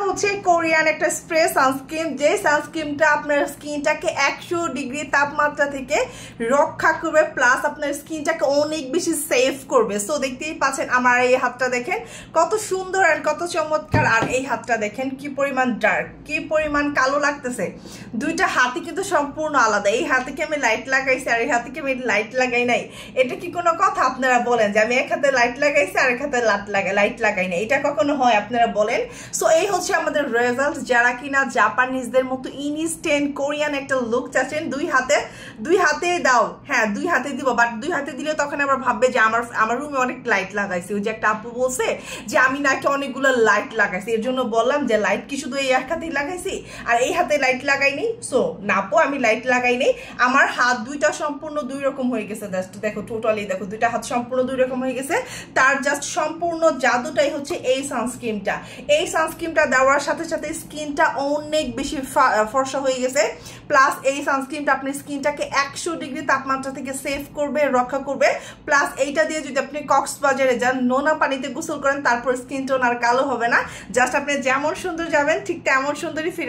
হচ্ছে কোরিয়ান একটা spray sunscreen, যে সানস্ক্রিনটা আপনার স্কিনটাকে 100 ডিগ্রি তাপমাত্রা থেকে রক্ষা করবে, প্লাস আপনার স্কিনটাকে অনেক বেশি সেফ করবে। সো দেখতেই পাচ্ছেন আমার এই হাতটা দেখেন কত সুন্দর আর কত চমৎকার, আর এই হাতটা দেখেন কি পরিমাণ ডার্ক, কি পরিমাণ কালো লাগতেছে। দুইটা হাতই কিন্তু সম্পূর্ণ আলাদা। এই হাতে কি আমি লাইট লাগাইছি আর এই হাতে কি আমি লাইট লাগাই নাই? এটা কি কোনো কথা? আপনারা বলেন যে আমি এক হাতে লাইট লাগাইছি আর এক হাতে লাইট লাগাই নাই, এটা কখনো হয়? আপনারা বলেন। সো এই হচ্ছে আমাদের রেজাল্ট। যারা কিনা জাপানিজদের মতো ইনস্ট্যান্ট কোরিয়ান একটা লুক চাচ্ছেন, দুই হাতে দাও, হ্যাঁ 2 হাতে দিব, বাট 2 হাতে দিলে তখন আবার ভাববে যে আমার রুমে অনেক লাইট লাগাইছি। ওই যে একটা আপু বলছে যে আমি নাকি অনেকগুলো লাইট লাগাইছি, এর জন্য বললাম যে লাইট কি শুধু এই এক হাতেই লাগাইছি আর এই হাতে লাইট লাগাইনি? সো না আপু, আমি লাইট লাগাইনি, আমার হাত দুইটা সম্পূর্ণ 2 রকম হয়ে গেছে। জাস্ট দেখো, টোটালি দেখো, দুইটা হাত সম্পূর্ণ 2 রকম হয়ে গেছে। তার জাস্ট সম্পূর্ণ জাদুটাই হচ্ছে এই সানস্ক্রিনটা। এই সানস্ক্রিনটা দেওয়ার সাথে সাথে স্কিনটা অনেক বেশি ফর্সা হয়ে গেছে, প্লাস এই সানস্ক্রিনটা আপনার স্কিনটাকে 100 ডিগ্রি তাপমাত্রা থেকে সেভ করবে, রক্ষা করবে। প্লাস এইটা দিয়ে যদি আপনি কক্সবাজারে যান, নোনা পানিতে গোসল করেন, তারপর স্কিন টোন আর কালো হবে না। জাস্ট আপনি যেমন সুন্দর যাবেন ঠিক তেমন সুন্দরই ফিরে